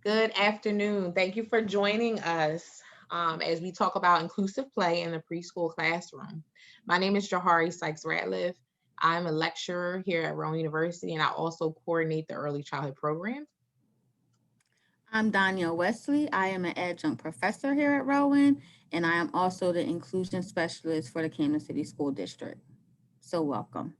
Good afternoon. Thank you for joining us as we talk about inclusive play in the preschool classroom. My name is Jahari Sykes-Ratliff. I'm a lecturer here at Rowan University, and I also coordinate the early childhood program. I'm Danielle Wesley. I am an adjunct professor here at Rowan, and I am also the inclusion specialist for the Kansas City School District. So welcome.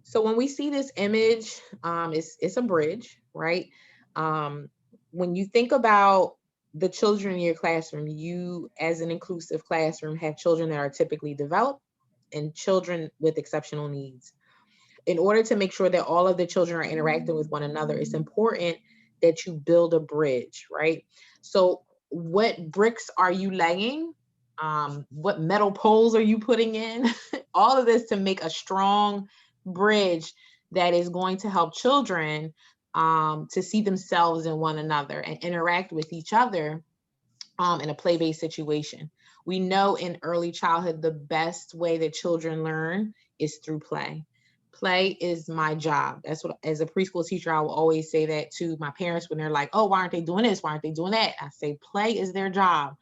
So when we see this image, it's a bridge, right? Um, when you think about the children in your classroom, you, as an inclusive classroom, have children that are typically developed and children with exceptional needs. In order to make sure that all of the children are interacting with one another, it's important that you build a bridge, right? So what bricks are you laying? What metal poles are you putting in? All of this to make a strong bridge that is going to help children to see themselves in one another and interact with each other in a play-based situation. We know in early childhood, the best way that children learn is through play. Play is my job. That's what, as a preschool teacher, I will always say that to my parents when they're like, oh, why aren't they doing this? Why aren't they doing that? I say, play is their job.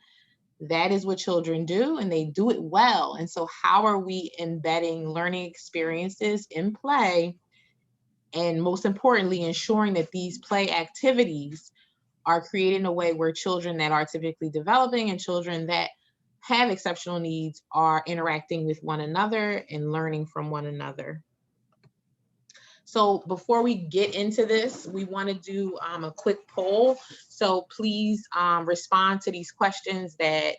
That is what children do, and they do it well. And so how are we embedding learning experiences in play? And most importantly, ensuring that these play activities are created in a way where children that are typically developing and children that have exceptional needs are interacting with one another and learning from one another. So before we get into this, we want to do a quick poll. So please respond to these questions that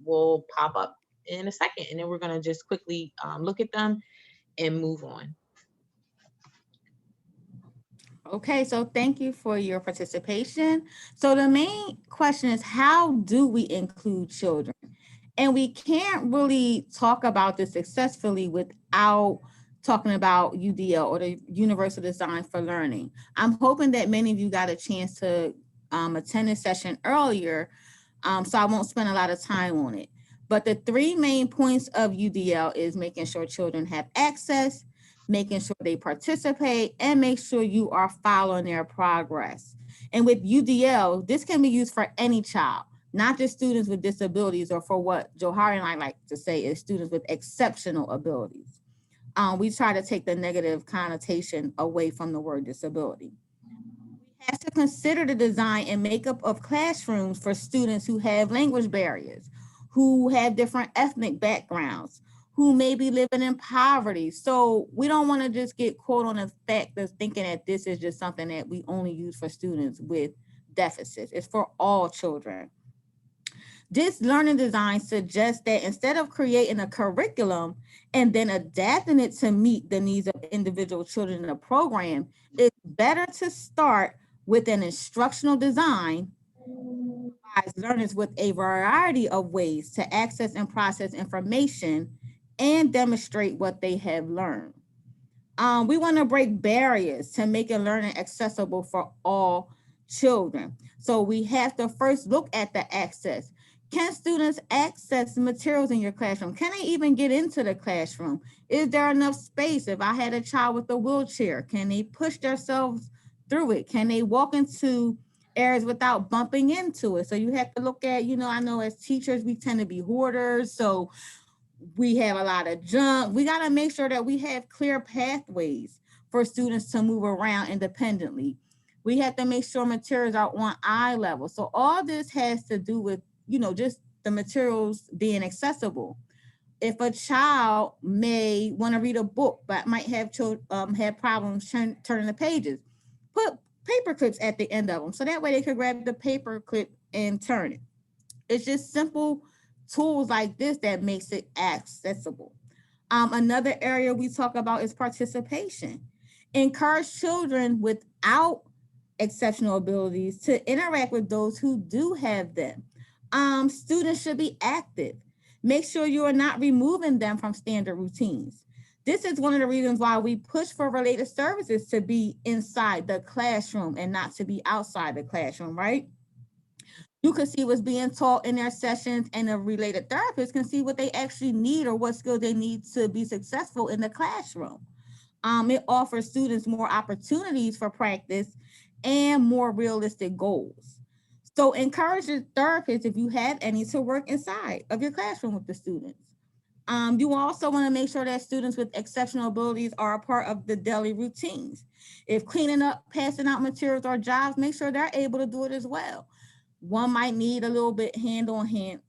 will pop up in a second. And then we're going to just quickly look at them and move on. Okay, so thank you for your participation. So the main question is, how do we include children? And we can't really talk about this successfully without talking about UDL, or the Universal Design for Learning. I'm hoping that many of you got a chance to attend this session earlier, so I won't spend a lot of time on it. But the three main points of UDL is making sure children have access, making sure they participate, and make sure you are following their progress. And with UDL, this can be used for any child, not just students with disabilities, or for what Johari and I like to say is students with exceptional abilities. We try to take the negative connotation away from the word disability. We have to consider the design and makeup of classrooms for students who have language barriers, who have different ethnic backgrounds, who may be living in poverty. So we don't want to just get caught on the fact of thinking that this is just something that we only use for students with deficits. It's for all children. This learning design suggests that instead of creating a curriculum and then adapting it to meet the needs of individual children in a program, it's better to start with an instructional design that provides learners with a variety of ways to access and process information and demonstrate what they have learned. We want to break barriers to making learning accessible for all children. So we have to first look at the access. Can students access materials in your classroom? Can they even get into the classroom? Is there enough space? If I had a child with a wheelchair, can they push themselves through it? Can they walk into areas without bumping into it? So you have to look at, I know as teachers, we tend to be hoarders. So we have a lot of junk. We got to make sure that we have clear pathways for students to move around independently. We have to make sure materials are on eye level. So all this has to do with, just the materials being accessible. If a child may want to read a book, but might have problems turning the pages, put paper clips at the end of them. So that way they could grab the paper clip and turn it. It's just simple tools like this that makes it accessible. Another area we talk about is participation. Encourage children without exceptional abilities to interact with those who do have them. Students should be active. Make sure you are not removing them from standard routines. This is one of the reasons why we push for related services to be inside the classroom and not to be outside the classroom, right? You can see what's being taught in their sessions, and the related therapists can see what they actually need or what skills they need to be successful in the classroom. It offers students more opportunities for practice and more realistic goals. So encourage your therapist, if you have any, to work inside of your classroom with the students. You also want to make sure that students with exceptional abilities are a part of the daily routines. If cleaning up, passing out materials or jobs, make sure they're able to do it as well. One might need a little bit hand on hand,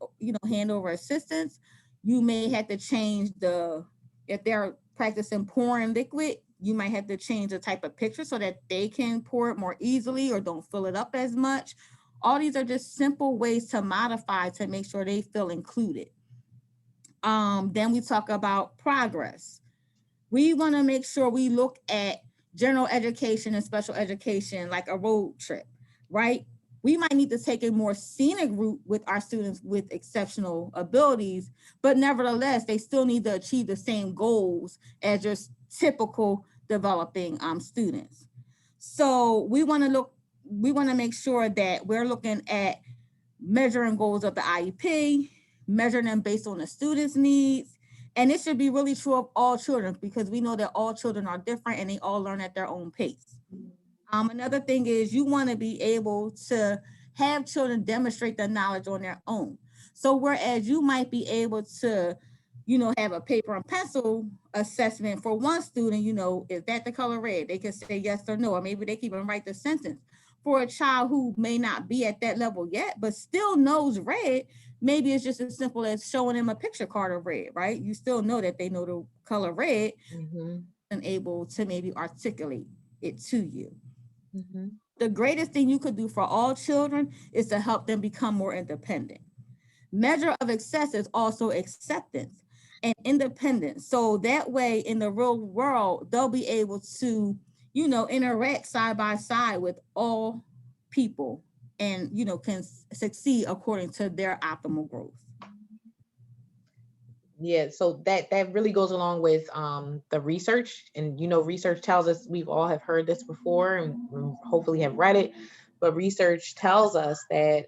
hand over assistance. You may have to change if they're practicing pouring liquid, you might have to change the type of picture so that they can pour it more easily or don't fill it up as much. All these are just simple ways to modify to make sure they feel included. Then we talk about progress. We want to make sure we look at general education and special education like a road trip, right? We might need to take a more scenic route with our students with exceptional abilities, but nevertheless, they still need to achieve the same goals as your typical developing students. So we want to make sure that we're looking at measuring goals of the IEP, measuring them based on the students' needs. And it should be really true of all children because we know that all children are different and they all learn at their own pace. Another thing is you want to be able to have children demonstrate the knowledge on their own. So whereas you might be able to, have a paper and pencil assessment for one student, is that the color red? They can say yes or no, or maybe they can even write the sentence. For a child who may not be at that level yet, but still knows red, maybe it's just as simple as showing them a picture card of red, right? You still know that they know the color red and able to maybe articulate it to you. The greatest thing you could do for all children is to help them become more independent. Measure of success is also acceptance and independence. So that way in the real world, they'll be able to, interact side by side with all people and, can succeed according to their optimal growth. Yeah, so that really goes along with the research, and research tells us, we've all have heard this before and hopefully have read it, but research tells us that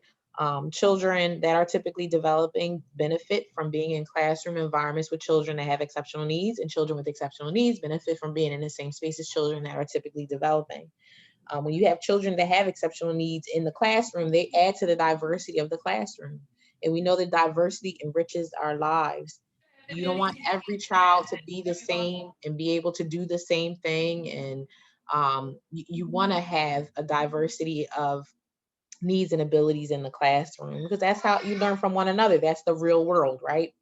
children that are typically developing benefit from being in classroom environments with children that have exceptional needs, and children with exceptional needs benefit from being in the same space as children that are typically developing. When you have children that have exceptional needs in the classroom, they add to the diversity of the classroom. And we know that diversity enriches our lives. You don't want every child to be the same and be able to do the same thing. And you want to have a diversity of needs and abilities in the classroom, because that's how you learn from one another. That's the real world, right?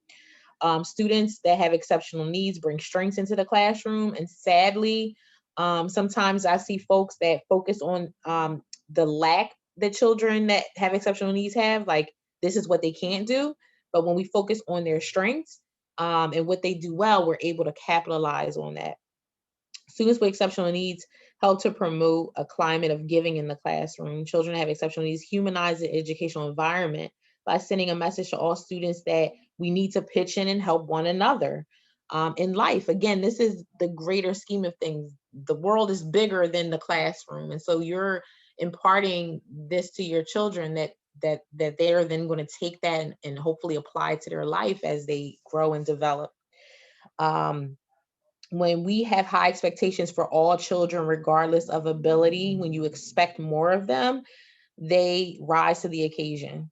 Students that have exceptional needs bring strengths into the classroom. And sadly, sometimes I see folks that focus on the lack that children that have exceptional needs have, like this is what they can't do. But when we focus on their strengths and what they do well, we're able to capitalize on that. Students with exceptional needs help to promote a climate of giving in the classroom. Children that have exceptional needs humanize the educational environment by sending a message to all students that we need to pitch in and help one another in life. Again, this is the greater scheme of things. The world is bigger than the classroom. And so you're imparting this to your children that they are then going to take that and hopefully apply to their life as they grow and develop. When we have high expectations for all children, regardless of ability, when you expect more of them, they rise to the occasion.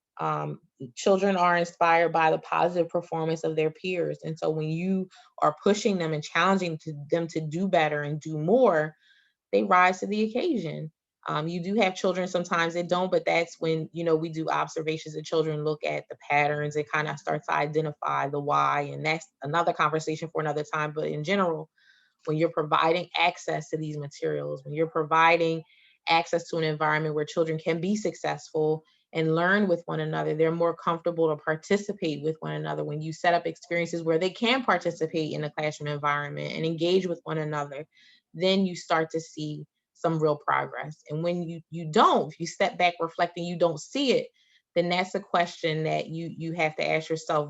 Children are inspired by the positive performance of their peers. And so when you are pushing them and challenging them to do better and do more, they rise to the occasion. You do have children sometimes that don't, but that's when, we do observations of children, look at the patterns and kind of start to identify the why. And that's another conversation for another time. But in general, when you're providing access to these materials, when you're providing access to an environment where children can be successful and learn with one another, they're more comfortable to participate with one another. When you set up experiences where they can participate in the classroom environment and engage with one another, then you start to see some real progress. And when you don't, if you step back reflecting, you don't see it, then that's a question that you have to ask yourself.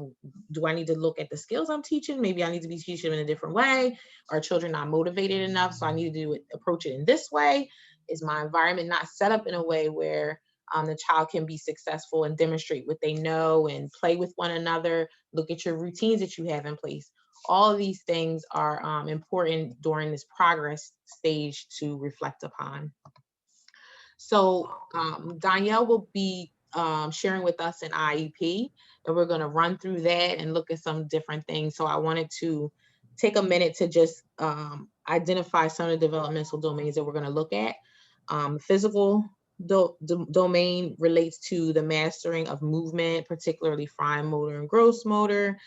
Do I need to look at the skills I'm teaching? Maybe I need to be teaching them in a different way. Are children not motivated enough? So I need to approach it in this way. Is my environment not set up in a way where the child can be successful and demonstrate what they know and play with one another? Look at your routines that you have in place. All of these things are important during this progress stage to reflect upon. So Danielle will be sharing with us an IEP, and we're going to run through that and look at some different things. So I wanted to take a minute to just identify some of the developmental domains that we're going to look at. Physical domain relates to the mastering of movement, particularly fine motor and gross motor.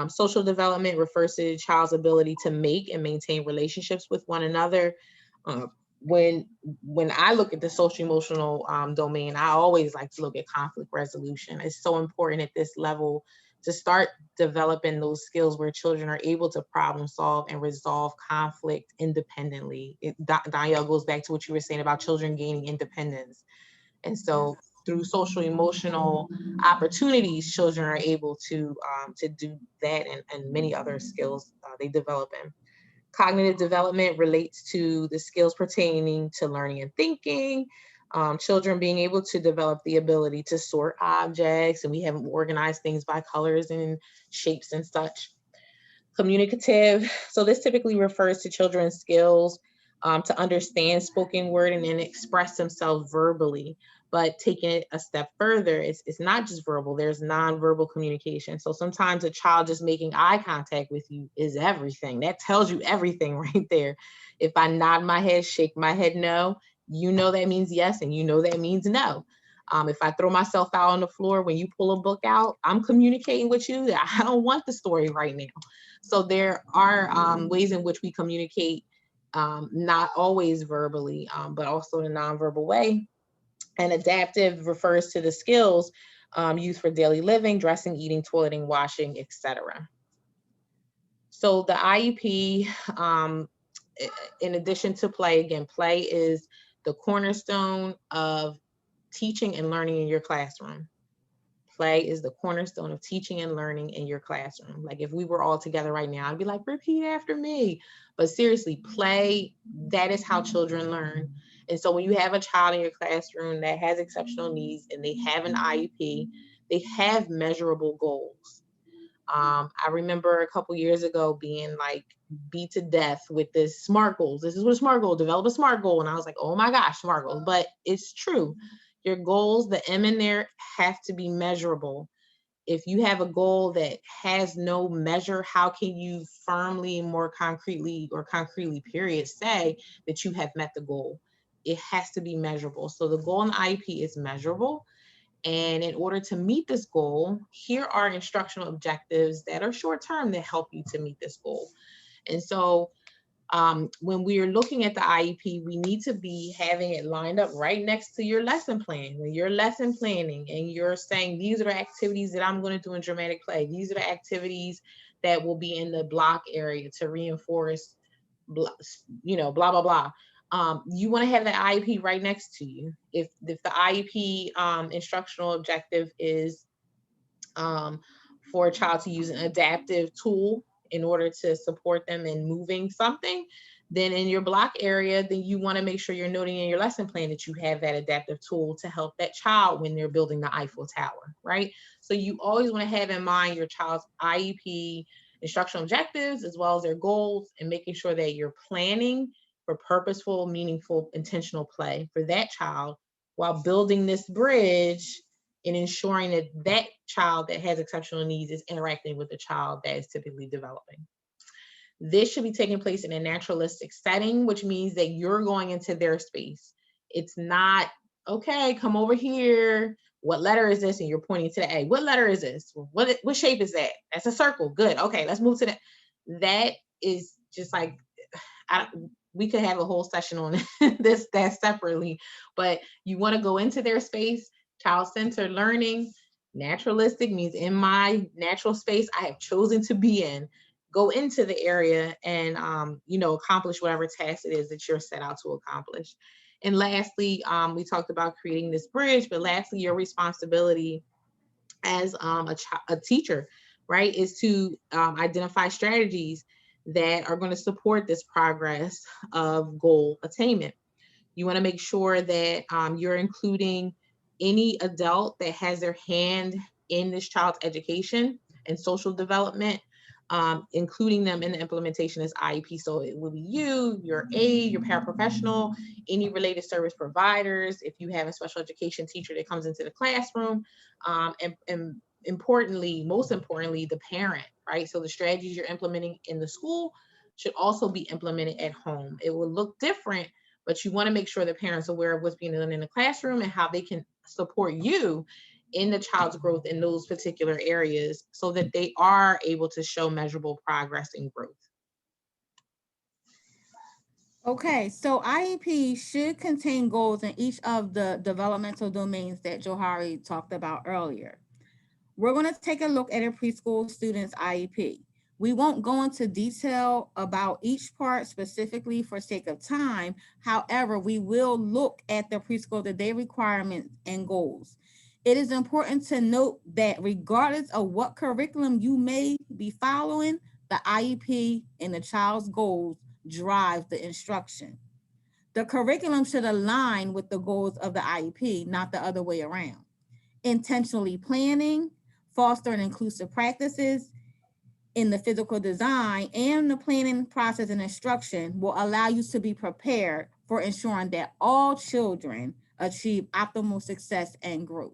Social development refers to the child's ability to make and maintain relationships with one another. When I look at the social emotional domain, I always like to look at conflict resolution. It's so important at this level to start developing those skills where children are able to problem solve and resolve conflict independently. Danielle goes back to what you were saying about children gaining independence. And so through social emotional opportunities, children are able to do that and many other skills they develop in. Cognitive development relates to the skills pertaining to learning and thinking, children being able to develop the ability to sort objects, and we have organized things by colors and shapes and such. Communicative, so this typically refers to children's skills to understand spoken word and then express themselves verbally. But taking it a step further, it's not just verbal, there's nonverbal communication. So sometimes a child just making eye contact with you is everything. That tells you everything right there. If I nod my head, shake my head no, you know that means yes, and you know that means no. If I throw myself out on the floor when you pull a book out, I'm communicating with you that I don't want the story right now. So there are ways in which we communicate, not always verbally, but also in a nonverbal way. And adaptive refers to the skills used for daily living, dressing, eating, toileting, washing, etc. So the IEP, in addition to play, again, play is the cornerstone of teaching and learning in your classroom. Play is the cornerstone of teaching and learning in your classroom. Like if we were all together right now, I'd be like, repeat after me. But seriously, play, that is how children learn. And so when you have a child in your classroom that has exceptional needs and they have an IEP, they have measurable goals. I remember a couple years ago being like beat to death with this SMART goals. This is what a SMART goal, develop a SMART goal. And I was like, oh my gosh, SMART goals. But it's true. Your goals, the M in there, have to be measurable. If you have a goal that has no measure, how can you firmly, more concretely, or concretely, period, say that you have met the goal? It has to be measurable. So the goal in the IEP is measurable. And in order to meet this goal, here are instructional objectives that are short term that help you to meet this goal. And so when we are looking at the IEP, we need to be having it lined up right next to your lesson plan. When you're lesson planning and you're saying, these are the activities that I'm going to do in dramatic play. These are the activities that will be in the block area to reinforce, blah, blah, blah, blah. You want to have that IEP right next to you. If the IEP instructional objective is for a child to use an adaptive tool in order to support them in moving something, then in your block area, then you want to make sure you're noting in your lesson plan that you have that adaptive tool to help that child when they're building the Eiffel Tower, right? So you always want to have in mind your child's IEP instructional objectives as well as their goals, and making sure that you're planning for purposeful, meaningful, intentional play for that child while building this bridge and ensuring that that child that has exceptional needs is interacting with the child that is typically developing. This should be taking place in a naturalistic setting, which means that you're going into their space. It's not, okay, come over here. What letter is this? And you're pointing to the A. What letter is this? What shape is that? That's a circle. Good. Okay, let's move to that. That is just like, we could have a whole session on that separately, but you want to go into their space. Child-centered learning, naturalistic means in my natural space I have chosen to be in. Go into the area and accomplish whatever task it is that you're set out to accomplish. And lastly, we talked about creating this bridge, but lastly, your responsibility as a teacher, right, is to identify strategies that are going to support this progress of goal attainment. You want to make sure that you're including any adult that has their hand in this child's education and social development. including them in the implementation as IEP. So it will be you, your aide, your paraprofessional, any related service providers, if you have a special education teacher that comes into the classroom, and importantly, most importantly, the parent, right? So the strategies you're implementing in the school should also be implemented at home. It will look different, but you want to make sure the parents are aware of what's being done in the classroom and how they can support you in the child's growth in those particular areas so that they are able to show measurable progress and growth. Okay, so IEP should contain goals in each of the developmental domains that Johari talked about earlier. We're going to take a look at a preschool student's IEP. We won't go into detail about each part specifically for sake of time. However, we will look at the preschool today requirements and goals. It is important to note that regardless of what curriculum you may be following, the IEP and the child's goals drive the instruction. The curriculum should align with the goals of the IEP, not the other way around. Intentionally planning, fostering inclusive practices in the physical design and the planning process and instruction will allow you to be prepared for ensuring that all children achieve optimal success and growth.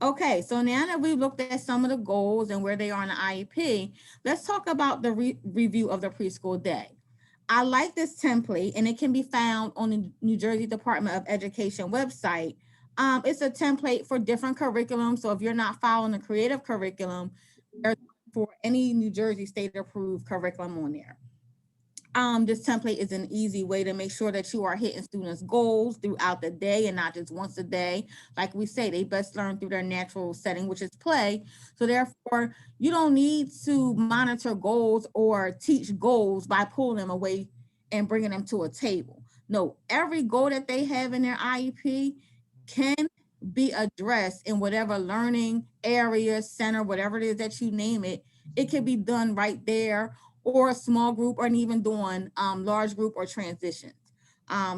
Okay, so now that we've looked at some of the goals and where they are in the IEP, let's talk about the review of the preschool day. I like this template, and it can be found on the New Jersey Department of Education website. It's a template for different curriculums. So if you're not following the creative curriculum, there's for any New Jersey state approved curriculum on there. This template is an easy way to make sure that you are hitting students' goals throughout the day and not just once a day. Like we say, they best learn through their natural setting, which is play. So therefore, you don't need to monitor goals or teach goals by pulling them away and bringing them to a table. No, every goal that they have in their IEP can be addressed in whatever learning area, center, whatever it is that you name it. It can be done right there, or a small group, or even doing large group or transitions.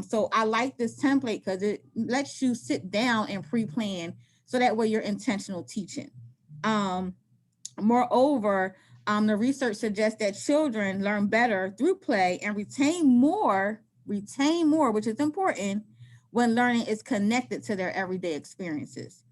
So I like this template because it lets you sit down and pre-plan so that way you're intentional teaching. Moreover, the research suggests that children learn better through play and retain more, which is important when learning is connected to their everyday experiences.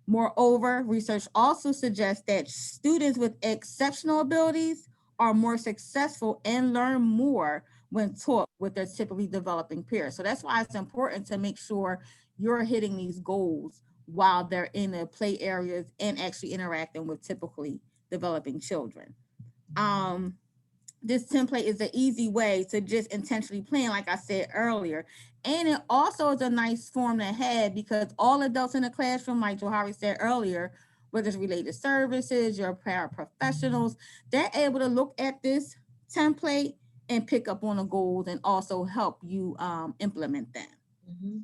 Moreover, research also suggests that students with exceptional abilities are more successful and learn more when taught with their typically developing peers. So that's why it's important to make sure you're hitting these goals while they're in the play areas and actually interacting with typically developing children. This template is an easy way to just intentionally plan, like I said earlier. And it also is a nice form to have because all adults in the classroom, like Johari said earlier, whether it's related services, your paraprofessionals, they're able to look at this template and pick up on the goals and also help you implement them. Mm-hmm.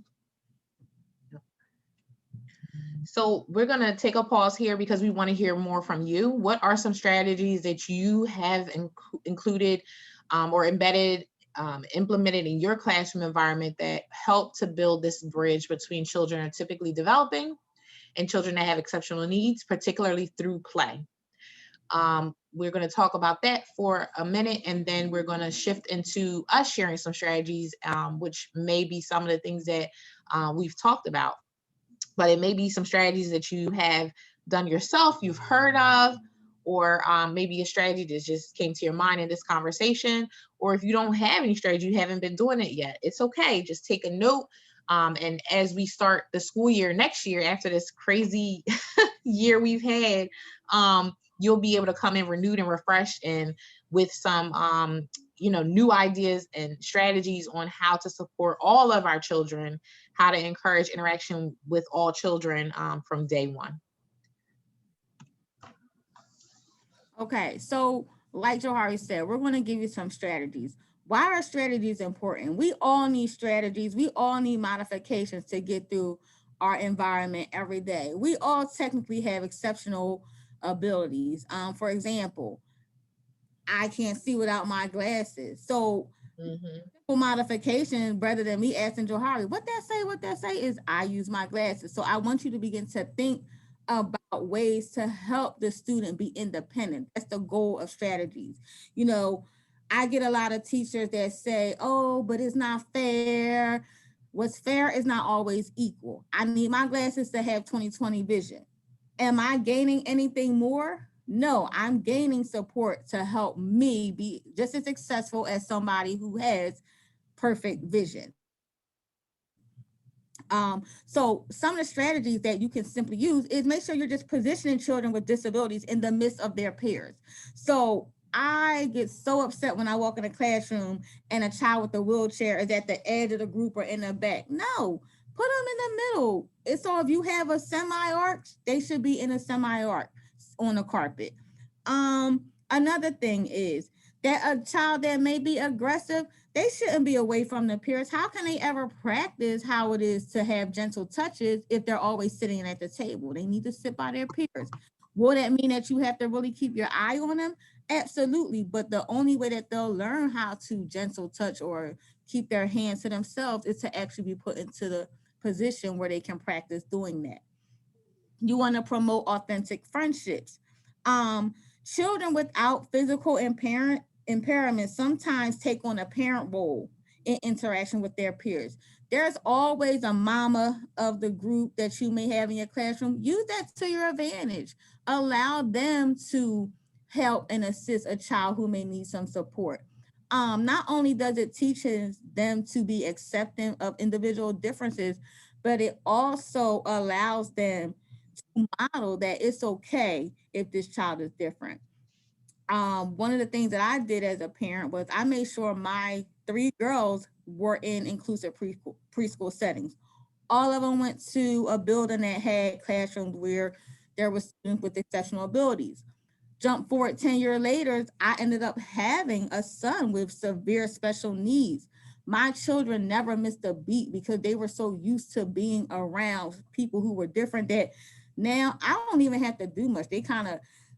So we're going to take a pause here because we want to hear more from you. What are some strategies that you have included or embedded, implemented in your classroom environment that help to build this bridge between children who are typically developing and children that have exceptional needs, particularly through play? We're going to talk about that for a minute, and then we're going to shift into us sharing some strategies, which may be some of the things that we've talked about. But it may be some strategies that you have done yourself, you've heard of, or maybe a strategy that just came to your mind in this conversation. Or if you don't have any strategy, you haven't been doing it yet, it's okay. Just take a note. And as we start the school year next year, after this crazy year we've had, you'll be able to come in renewed and refreshed and with some new ideas and strategies on how to support all of our children, how to encourage interaction with all children from day one. Okay, so like Johari said, we're going to give you some strategies. Why are strategies important? We all need strategies. We all need modifications to get through our environment every day. We all technically have exceptional abilities. For example, I can't see without my glasses. So simple modification, rather than me asking Johari, what that say, is I use my glasses. So I want you to begin to think about ways to help the student be independent. That's the goal of strategies. You know, I get a lot of teachers that say, oh, but it's not fair. What's fair is not always equal. I need my glasses to have 20/20 vision. Am I gaining anything more? No, I'm gaining support to help me be just as successful as somebody who has perfect vision. So some of the strategies that you can simply use is make sure you're just positioning children with disabilities in the midst of their peers. So I get so upset when I walk in a classroom and a child with a wheelchair is at the edge of the group or in the back. No, put them in the middle. It's so if you have a semi-arch, they should be in a semi-arch on the carpet. Another thing is that a child that may be aggressive, they shouldn't be away from the peers. How can they ever practice how it is to have gentle touches if they're always sitting at the table? They need to sit by their peers. Will that mean that you have to really keep your eye on them? Absolutely. But the only way that they'll learn how to gentle touch or keep their hands to themselves is to actually be put into the position where they can practice doing that. You want to promote authentic friendships. Children without physical impairment sometimes take on a parent role in interaction with their peers. There's always a mama of the group that you may have in your classroom. Use that to your advantage. Allow them to help and assist a child who may need some support. Not only does it teaches them to be accepting of individual differences, but it also allows them model that it's okay if this child is different. One of the things that I did as a parent was I made sure my three girls were in inclusive preschool settings. All of them went to a building that had classrooms where there were students with exceptional abilities. Jump forward 10 years later, I ended up having a son with severe special needs. My children never missed a beat because they were so used to being around people who were different that now I don't even have to do much.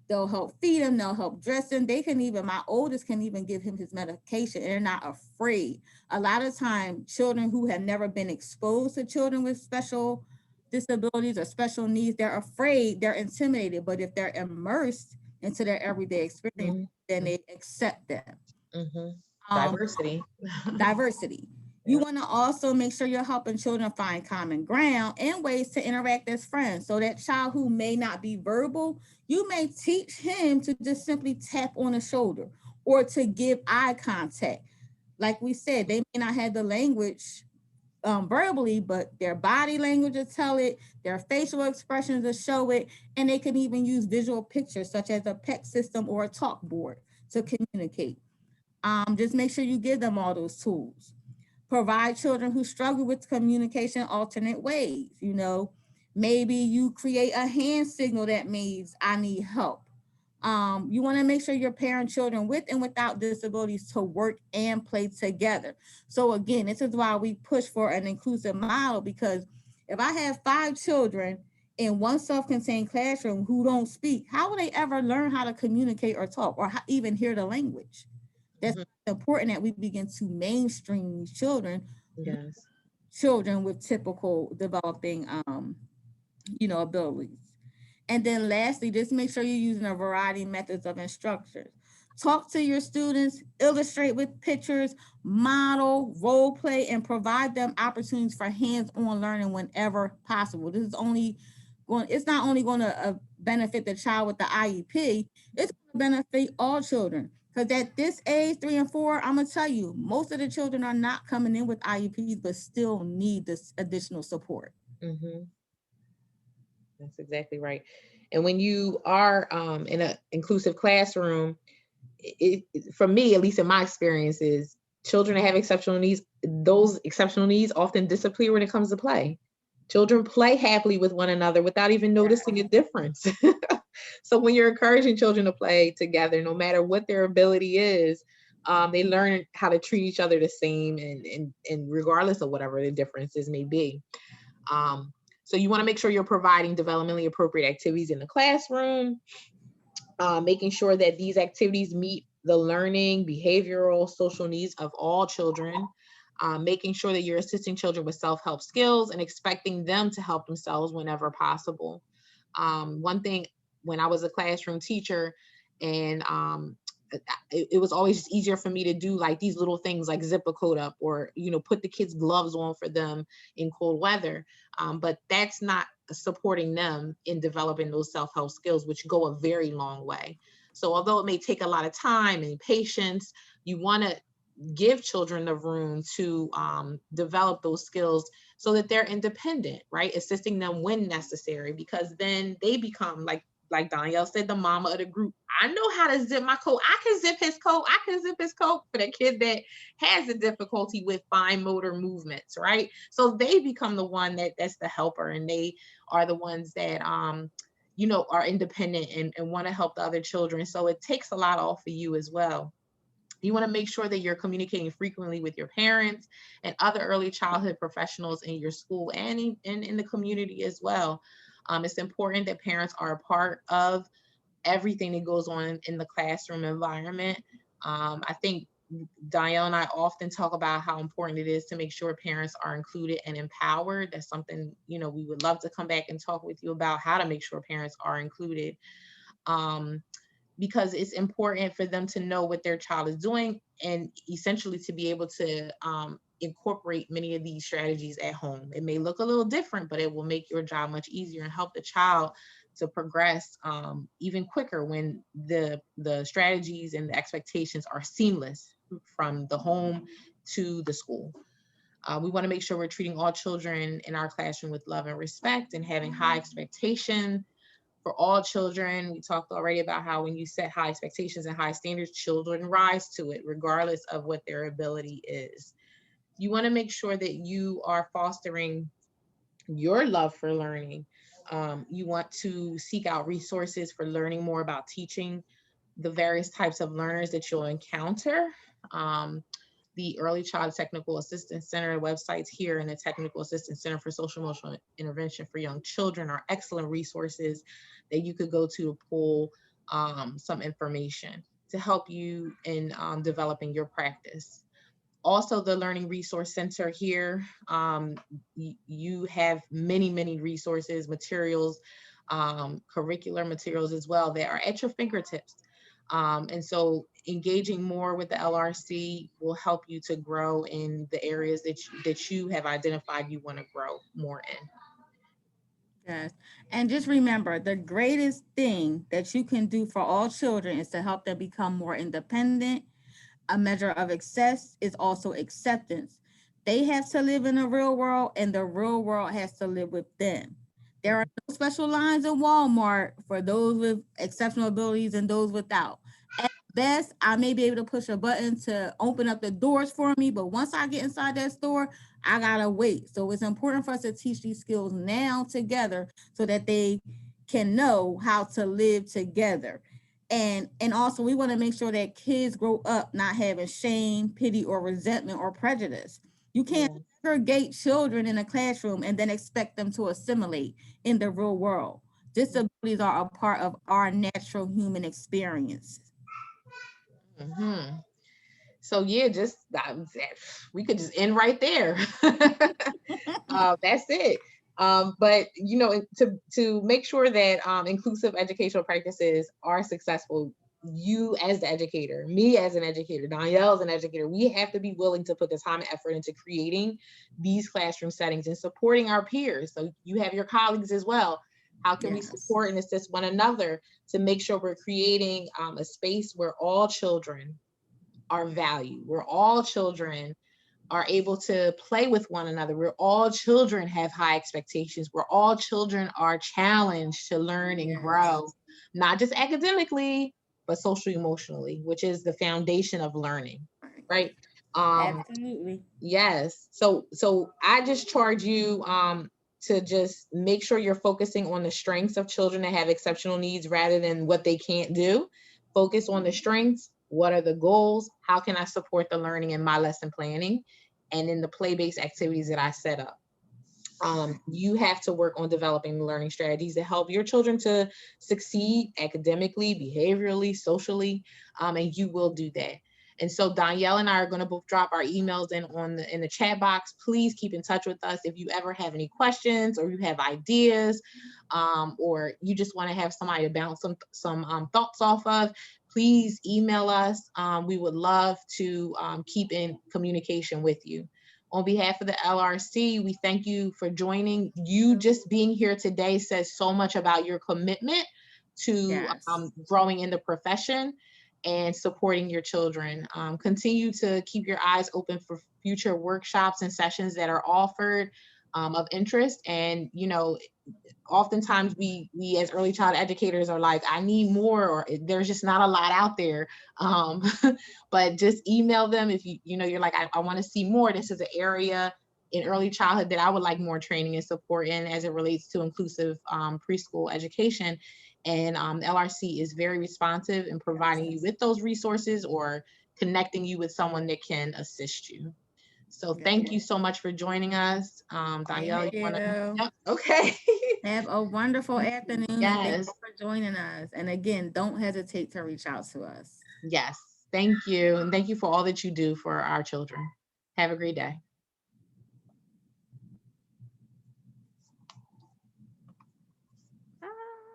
They'll help feed him, they'll help dress him. They can even, my oldest can even give him his medication and they're not afraid. A lot of time, children who have never been exposed to children with special disabilities or special needs, they're afraid, they're intimidated. But if they're immersed into their everyday experience, then they accept them. Mm-hmm. Um, Diversity. Diversity. You Yeah. want to also make sure you're helping children find common ground and ways to interact as friends. So that child who may not be verbal, you may teach him to just simply tap on the shoulder or to give eye contact. Like we said, they may not have the language verbally, but their body language will tell it, their facial expressions will show it, and they can even use visual pictures such as a PEC system or a chalkboard to communicate. Just make sure you give them all those tools. Provide children who struggle with communication alternate ways. You know, maybe you create a hand signal that means I need help. You want to make sure you're pairing children with and without disabilities to work and play together. So again, this is why we push for an inclusive model, because if I have 5 children in one self-contained classroom who don't speak, how will they ever learn how to communicate or talk or even hear the language? That's Mhm. important that we begin to mainstream these Yes. children with typical developing abilities. And then lastly, just make sure you're using a variety of methods of instruction. Talk to your students, illustrate with pictures, model, role play, and provide them opportunities for hands-on learning whenever possible. It's not only going to benefit the child with the IEP, it's going to benefit all children. Because at this age, 3 and 4, I'm going to tell you, most of the children are not coming in with IEPs, but still need this additional support. Mm-hmm. That's exactly right. And when you are in an inclusive classroom, for me, at least in my experiences, children that have exceptional needs, those exceptional needs often disappear when it comes to play. Children play happily with one another without even noticing a difference. So when you're encouraging children to play together, no matter what their ability is, they learn how to treat each other the same, and regardless of whatever the differences may be. Um, so you want to make sure you're providing developmentally appropriate activities in the classroom, making sure that these activities meet the learning, behavioral, social needs of all children, making sure that you're assisting children with self-help skills and expecting them to help themselves whenever possible. One thing, when I was a classroom teacher, and it was always just easier for me to do like these little things like zip a coat up, or put the kids gloves on for them in cold weather, but that's not supporting them in developing those self-help skills, which go a very long way. So although it may take a lot of time and patience, you want to give children the room to develop those skills so that they're independent, right? Assisting them when necessary, because then they become like Danielle said, the mama of the group. I know how to zip my coat. I can zip his coat. I can zip his coat, for the kid that has a difficulty with fine motor movements, right? So they become the one that's the helper, and they are the ones that are independent and want to help the other children. So it takes a lot off of you as well. You want to make sure that you're communicating frequently with your parents and other early childhood professionals in your school and in the community as well. It's important that parents are a part of everything that goes on in the classroom environment. I think Diane and I often talk about how important it is to make sure parents are included and empowered. That's something, we would love to come back and talk with you about, how to make sure parents are included. Because it's important for them to know what their child is doing, and essentially to be able to incorporate many of these strategies at home. It may look a little different, but it will make your job much easier and help the child to progress even quicker when the strategies and the expectations are seamless from the home to the school. We want to make sure we're treating all children in our classroom with love and respect, and having high expectation for all children. We talked already about how when you set high expectations and high standards, children rise to it regardless of what their ability is. You want to make sure that you are fostering your love for learning. You want to seek out resources for learning more about teaching the various types of learners that you'll encounter. The Early Child Technical Assistance Center websites here, and the Technical Assistance Center for Social Emotional Intervention for Young Children are excellent resources that you could go to pull some information to help you in developing your practice. Also, the Learning Resource Center here, you have many resources, materials, curricular materials as well that are at your fingertips. And so engaging more with the LRC will help you to grow in the areas that you have identified you want to grow more in. Yes. And just remember, the greatest thing that you can do for all children is to help them become more independent. A measure of success is also acceptance. They have to live in the real world, and the real world has to live with them. There are no special lines in Walmart for those with exceptional abilities and those without. At best, I may be able to push a button to open up the doors for me, but once I get inside that store, I gotta wait. So it's important for us to teach these skills now together so that they can know how to live together. And also we want to make sure that kids grow up not having shame, pity, or resentment or prejudice. You can't Yeah. segregate children in a classroom and then expect them to assimilate in the real world. Disabilities are a part of our natural human experience. Mm-hmm. So yeah, just we could just end right there. That's it. But to make sure that inclusive educational practices are successful, you as the educator, me as an educator, Danielle as an educator, we have to be willing to put the time and effort into creating these classroom settings and supporting our peers. So you have your colleagues as well. How can we Yes. support and assist one another to make sure we're creating a space where all children are valued, where all children are able to play with one another, where all children have high expectations, where all children are challenged to learn and Yes. grow, not just academically, but socially, emotionally, which is the foundation of learning, right? Um, Absolutely. yes. So I just charge you to just make sure you're focusing on the strengths of children that have exceptional needs rather than what they can't do. Focus on the strengths. What are the goals? How can I support the learning in my lesson planning and in the play-based activities that I set up? You have to work on developing learning strategies that help your children to succeed academically, behaviorally, socially, and you will do that. And so Danielle and I are going to both drop our emails in the chat box. Please keep in touch with us if you ever have any questions or you have ideas, or you just want to have somebody to bounce some thoughts off of. Please email us. We would love to keep in communication with you. On behalf of the LRC, we thank you for joining. You just being here today says so much about your commitment to Yes. growing in the profession and supporting your children. Continue to keep your eyes open for future workshops and sessions that are offered of interest. And, you know, oftentimes we as early child educators are like, I need more, or there's just not a lot out there. But just email them if you're like, I want to see more. This is an area in early childhood that I would like more training and support in as it relates to inclusive preschool education. And LRC is very responsive in providing you with those resources or connecting you with someone that can assist you. So thank you so much for joining us. Danielle, you Thank want to? you. Yep. Okay. Have a wonderful afternoon and thank Yes. you for joining us. And again, don't hesitate to reach out to us. Yes. Thank you. And thank you for all that you do for our children. Have a great day.